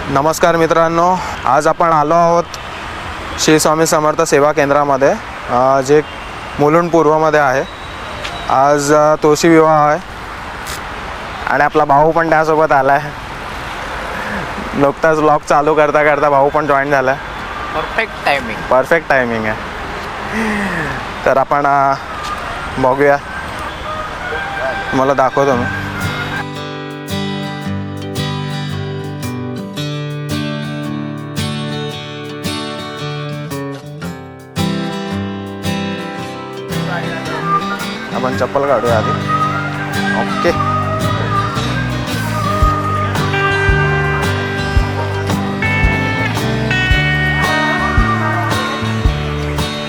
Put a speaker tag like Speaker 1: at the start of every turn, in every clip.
Speaker 1: नमस्कार मित्रांनो, आज आपण आलो आहोत श्री स्वामी समर्थ सेवा केंद्रामध्ये, जे मुलुंड पूर्वमध्ये आहे। आज तुळशी विवाह आहे आणि आपला भाऊ पण त्यासोबत आला आहे। नुकताच व्लॉग चालू करता करता भाऊ पण जॉईन झाला आहे। परफेक्ट टायमिंग आहे। तर आपण बघूया, मला दाखवतो मी। आपण चप्पल काढूया आधी। ओके,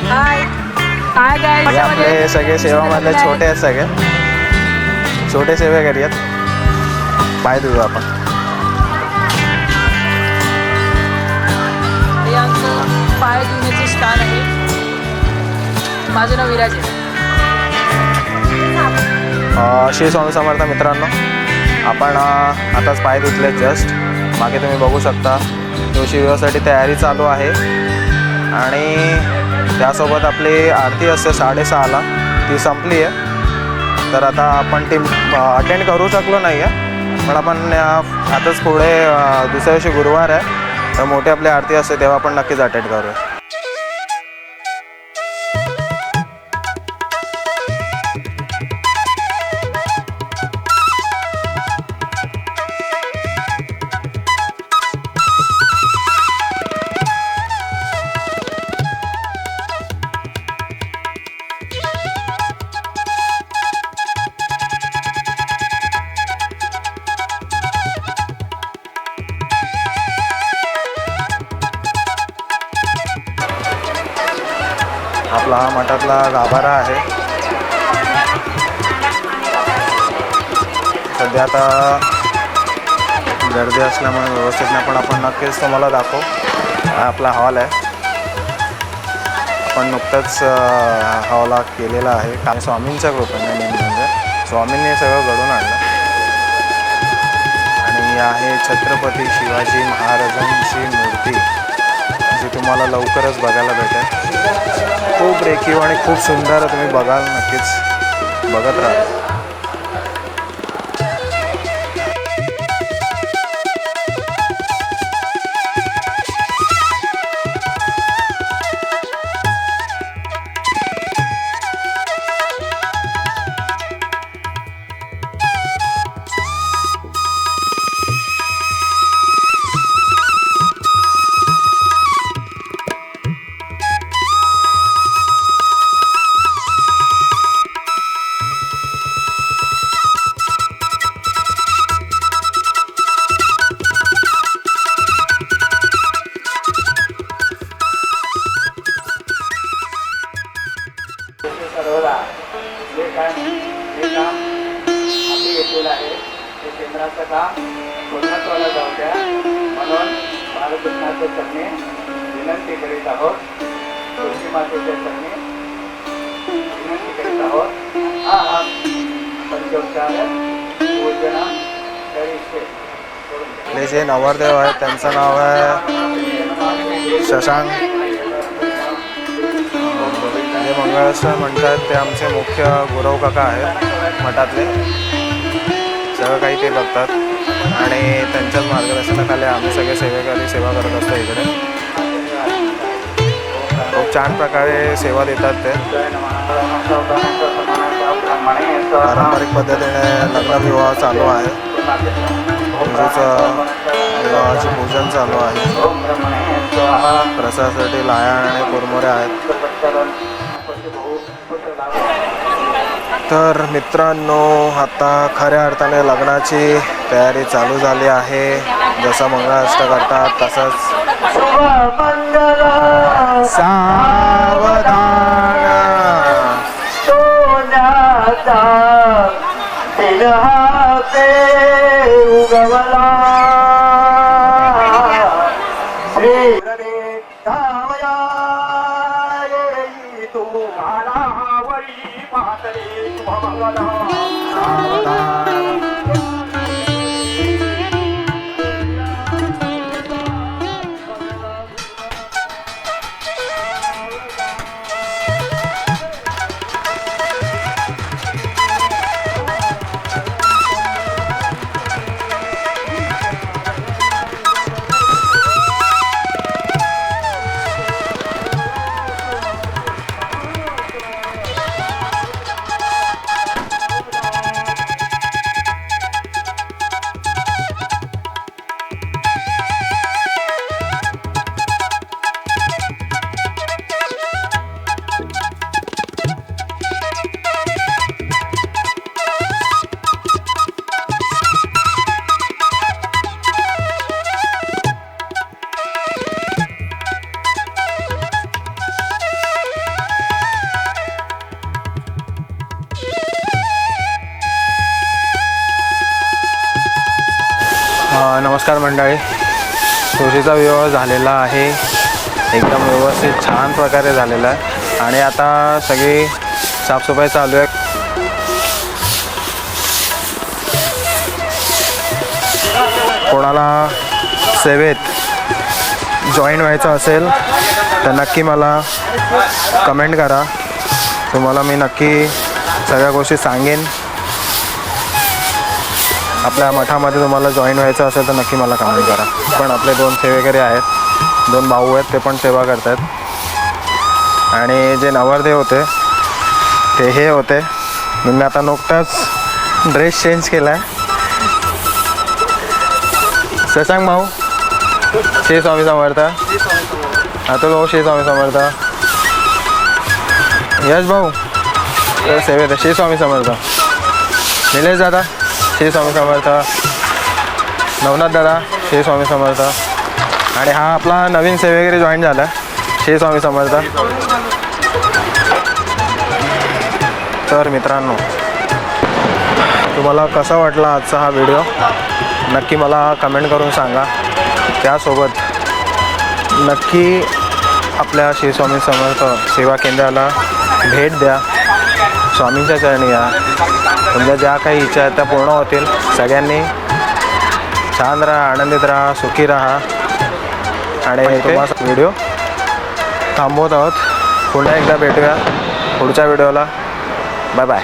Speaker 2: हाय गाइस,
Speaker 1: हे आपले सगळे सेवामधले छोटे आहेत, सगळे छोटे सेवेकरी आहेत। पाय धुवू आपण।
Speaker 2: हे आमचं पाय धुण्याचे स्थान आहे। माझं नाव विराज आहे।
Speaker 1: श्री स्वामी समर्थ मित्रांनो, आपण आताच पाय धुतले जस्ट। मागे तुम्ही बघू शकता तुळशी विवाहासाठी तयारी चालू आहे आणि त्यासोबत आपली आरती असते 6:30ला, ती संपली आहे। तर आता आपण ती अटेंड करू शकलो नाही आहे, पण आपण आताच पुढे दुसऱ्या दिवशी गुरुवार आहे, तर मोठी आपली आरती असते तेव्हा आपण नक्कीच अटेंड करूया। आपला हा मठातला गाभारा आहे। सध्या आता गर्दी असल्यामुळे व्यवस्थित नाही, पण आपण नक्कीच तुम्हाला दाखवू। हा आपला हॉल आहे। आपण नुकताच हॉल केलेला आहे कारण स्वामींच्या कृपेने, म्हणजे स्वामींनी सगळं घडून आणलं। आणि आहे छत्रपती शिवाजी महाराजांची मूर्ती, जी तुम्हाला लवकरच बघायला भेटेल। खूप रेखीव आणि खूप सुंदर, तुम्ही बघाल, नक्कीच बघत राहा। हे काम आम्ही घेतलेलं आहे, ते केंद्राचं काम पूर्णत्वाला जाऊ द्या म्हणून बालकृष्णाच्या चरणी विनंती करीत आहोत। तुळशी मातेच्या चरणी विनंती करीत आहोत। हा पंचोपचार पूजना करीत। जे नवरदेव आहेत त्यांचं नाव आहे शशांक। जे मंगळाश्रम म्हणतात ते आमचे मुख्य गुरव काका आहेत मठातले, सगळं काही ते बघतात आणि त्यांच्याच मार्गदर्शनाखाली आम्ही सगळे सेवेकरी सेवा करत असतो इकडे। खूप छान प्रकारे सेवा देतात ते। पारंपरिक पद्धतीने लग्न विवाह चालू आहे, विवाहाचे पूजन चालू आहे। प्रसादासाठी लाह्या आणि कुरमुऱ्या आहेत। तर मित्रांनो, आता खऱ्या अर्थाने लग्नाची तयारी चालू झाली आहे। जसं मंगळाष्ट करतात तसंच सावधान सोन्याचा तिलहाते उगवला श्री धावया तुम्हाला वरी पाहतरी तुम्हाला सावधान नमस्कार मंडळी. तुळशीचा विवाह झालेला आहे, एकदम व्यवस्थित छान प्रकारे झालेला आहे आणि आता सगळी साफसफाई चालू आहे. कोणाला सेवेत जॉईन व्हायचं असेल तर नक्की मला कमेंट करा. तुम्हाला मी नक्की सगळ्या गोष्टी सांगेन. आपल्या मठामध्ये तुम्हाला जॉईन व्हायचं असेल तर नक्की मला कमेंट करा. पण आपले 2 सेवेकरी आहेत, 2 भाऊ आहेत, ते पण सेवा करत आहेत. आणि जे नवरदेव होते ते हे होते. मी आता नुकताच ड्रेस चेंज केला आहे. शशांक भाऊ, श्री स्वामी समर्थ. अतुल भाऊ, श्री स्वामी समर्थ. यश भाऊ सेवेत, श्री स्वामी समर्थ. निलेश दादा, श्री स्वामी समर्थ. नवनाथ दादा, श्री स्वामी समर्थ. आणि हा आपला नवीन सेवेकरी जॉईन झाला, श्री स्वामी समर्थ. तर मित्रांनो, तुम्हाला कसा वाटला आजचा हा व्हिडिओ नक्की मला कमेंट करून सांगा. त्यासोबत नक्की आपल्या श्री स्वामी समर्थ सेवा केंद्राला भेट द्या. स्वामींच्या चरणी या. तुमच्या ज्या काही इच्छा आहेत त्या पूर्ण होतील. सगळ्यांनी छान राहा, आनंदित राहा, सुखी राहा. आणि तुम्हाला व्हिडिओ थांबवत आहोत. पुन्हा एकदा भेटूया पुढच्या व्हिडिओला. Bye bye.